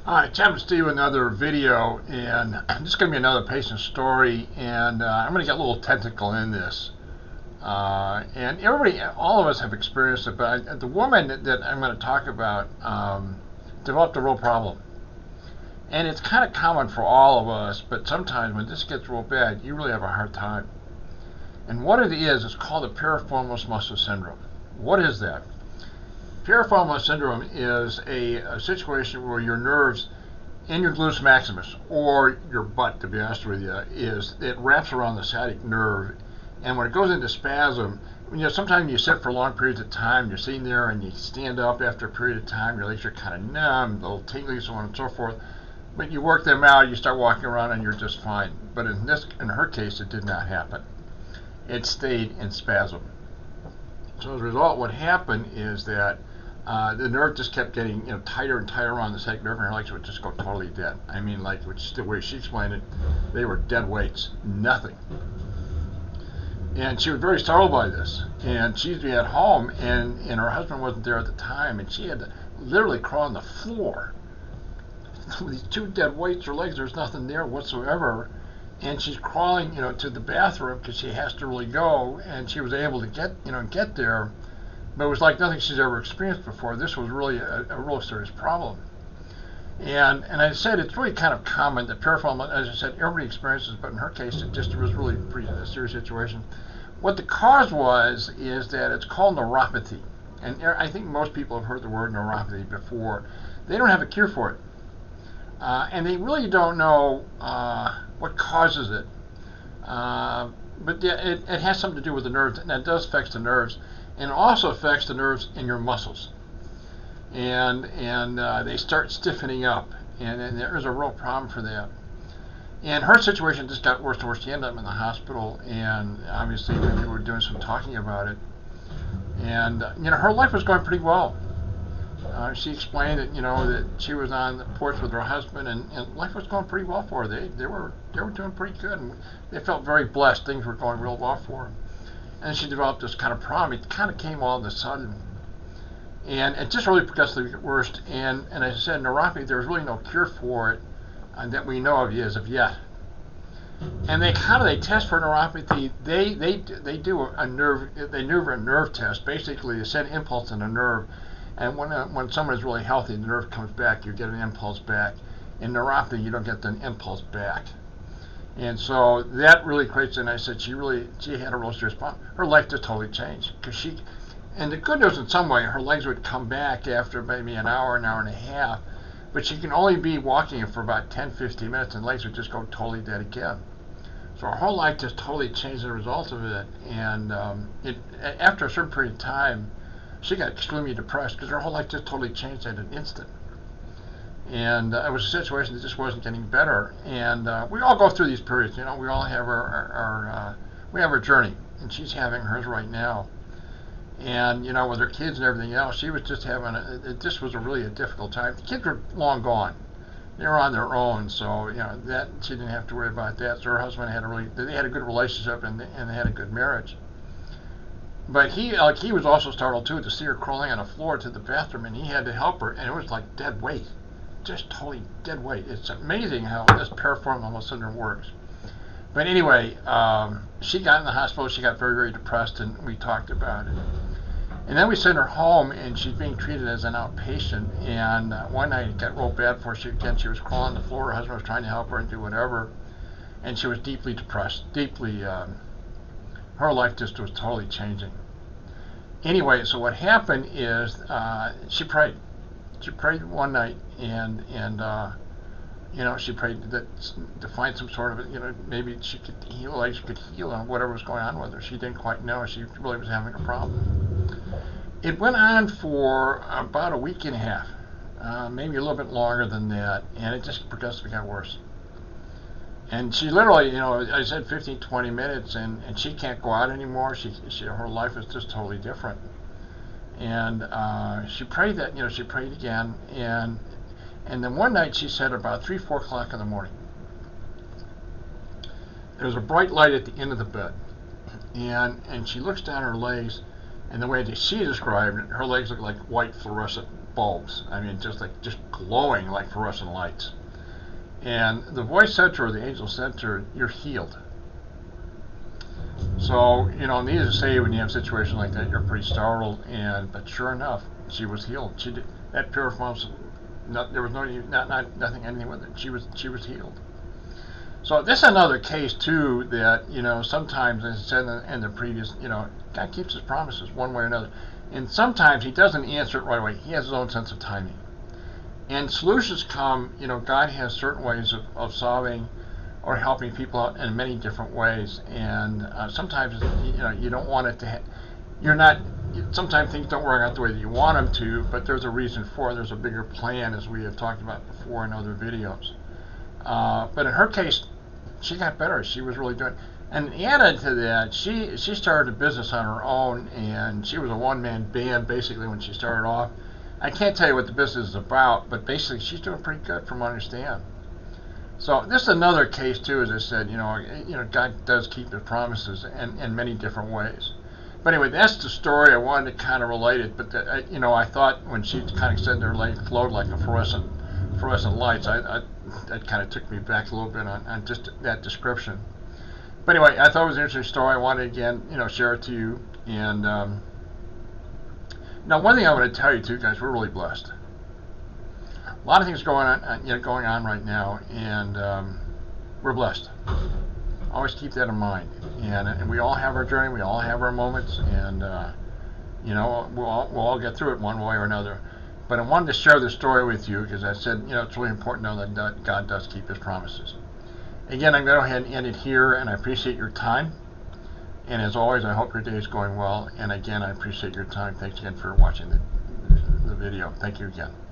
Hi, it's Tim to do another video, and this is going to be another patient story, and I'm going to get a little technical in this. And everybody, all of us have experienced it, but the woman that I'm going to talk about developed a real problem. And it's kind of common for all of us, but sometimes when this gets real bad, you really have a hard time. And what it is called the piriformis muscle syndrome. What is that? Piriformis syndrome is a situation where your nerves in your gluteus maximus, or your butt, to be honest with you, it wraps around the sciatic nerve, and when it goes into spasm, sometimes you sit for long periods of time, you're sitting there and you stand up after a period of time, your legs are kind of numb, a little tingly, so on and so forth, but you work them out, you start walking around and you're just fine. But in her case, it did not happen. It stayed in spasm. So as a result, what happened is that the nerve just kept getting tighter and tighter around the sciatic nerve, and her legs would just go totally dead. I mean, like, which the way she explained it, they were dead weights, nothing. And she was very startled by this. And she'd be at home, and her husband wasn't there at the time, and she had to literally crawl on the floor with these two dead weights. Her legs, there's nothing there whatsoever. And she's crawling, to the bathroom because she has to really go, and she was able to get there. But it was like nothing she's ever experienced before. This was really a real serious problem. And I said it's really kind of common that piriformis, as I said, everybody experiences, but in her case, it was really a serious situation. What the cause is that it's called neuropathy. And I think most people have heard the word neuropathy before. They don't have a cure for it. And they really don't know what causes it. But it has something to do with the nerves, and that does affect the nerves. And it also affects the nerves in your muscles, and they start stiffening up, and there is a real problem for that. And her situation just got worse and worse. She ended up in the hospital, and obviously we were doing some talking about it. And her life was going pretty well. She explained that that she was on the porch with her husband, and life was going pretty well for her. They were doing pretty good, and they felt very blessed. Things were going real well for her. And she developed this kind of problem. It kind of came all of a sudden. And it just really progressively got worse. And as I said, neuropathy, there's really no cure for it that we know of as of yet. And they test for neuropathy. They do a nerve test. Basically, they send impulse in a nerve. And when someone is really healthy, the nerve comes back, you get an impulse back. In neuropathy, you don't get the impulse back. And so that really creates, and I said she had a real serious problem. Her life just totally changed. And the good news in some way, her legs would come back after maybe an hour and a half, but she can only be walking for about 10, 15 minutes, and legs would just go totally dead again. So her whole life just totally changed as a result of it. And after a certain period of time, she got extremely depressed because her whole life just totally changed at an instant. And it was a situation that just wasn't getting better. And we all go through these periods. We all have our journey, and she's having hers right now. And with her kids and everything else, she was just having this was really a difficult time. The kids were long gone; they were on their own, so that she didn't have to worry about that. So her husband they had a good relationship, and they had a good marriage. But he was also startled too to see her crawling on the floor to the bathroom, and he had to help her, and it was like dead weight. Just totally dead weight. It's amazing how this piriformis syndrome works. But anyway, she got in the hospital. She got very, very depressed, and we talked about it. And then we sent her home, and she's being treated as an outpatient. And one night it got real bad for her. She was crawling on the floor. Her husband was trying to help her and do whatever, and she was deeply depressed. Her life just was totally changing. Anyway, so what happened is she prayed. She prayed one night, and she prayed to find some sort of maybe she could heal, like she could heal on whatever was going on with her. She didn't quite know. She really was having a problem. It went on for about a week and a half, maybe a little bit longer than that, and it just progressively got worse. And she literally, I said 15, 20 minutes, and she can't go out anymore. Her life is just totally different. And she prayed she prayed again, and then one night she said about 3, 4 o'clock in the morning, there was a bright light at the end of the bed, and she looks down her legs, and the way that she described it, her legs look like white fluorescent bulbs. I mean, just glowing like fluorescent lights. And the voice said to her, the angel said to her, "You're healed." So, needless to say, when you have a situation like that, you're pretty startled. But sure enough, she was healed. She did that piriformis. There was nothing, anything with it. She was healed. So this is another case too that sometimes, as I said in the previous, God keeps His promises one way or another, and sometimes He doesn't answer it right away. He has His own sense of timing, and solutions come. God has certain ways of solving or helping people out in many different ways, and sometimes you don't want it to. You're not. Sometimes things don't work out the way that you want them to, but there's a reason for it. There's a bigger plan, as we have talked about before in other videos. But in her case, she got better. She was really doing. And added to that, she started a business on her own, and she was a one-man band basically when she started off. I can't tell you what the business is about, but basically she's doing pretty good from what I understand. So this is another case too, as I said. God does keep His promises in many different ways. But anyway, that's the story. I wanted to kind of relate it, but I thought when she kind of said their light glowed like a fluorescent lights, that kind of took me back a little bit on just that description. But anyway, I thought it was an interesting story. I wanted to again, share it to you. And now, one thing I want to tell you too, guys, we're really blessed. A lot of things going on right now, and we're blessed. Always keep that in mind. And we all have our journey. We all have our moments, and we'll all get through it one way or another. But I wanted to share this story with you because I said, it's really important to know that God does keep His promises. Again, I'm going to go ahead and end it here, and I appreciate your time. And as always, I hope your day is going well. And again, I appreciate your time. Thanks again for watching the video. Thank you again.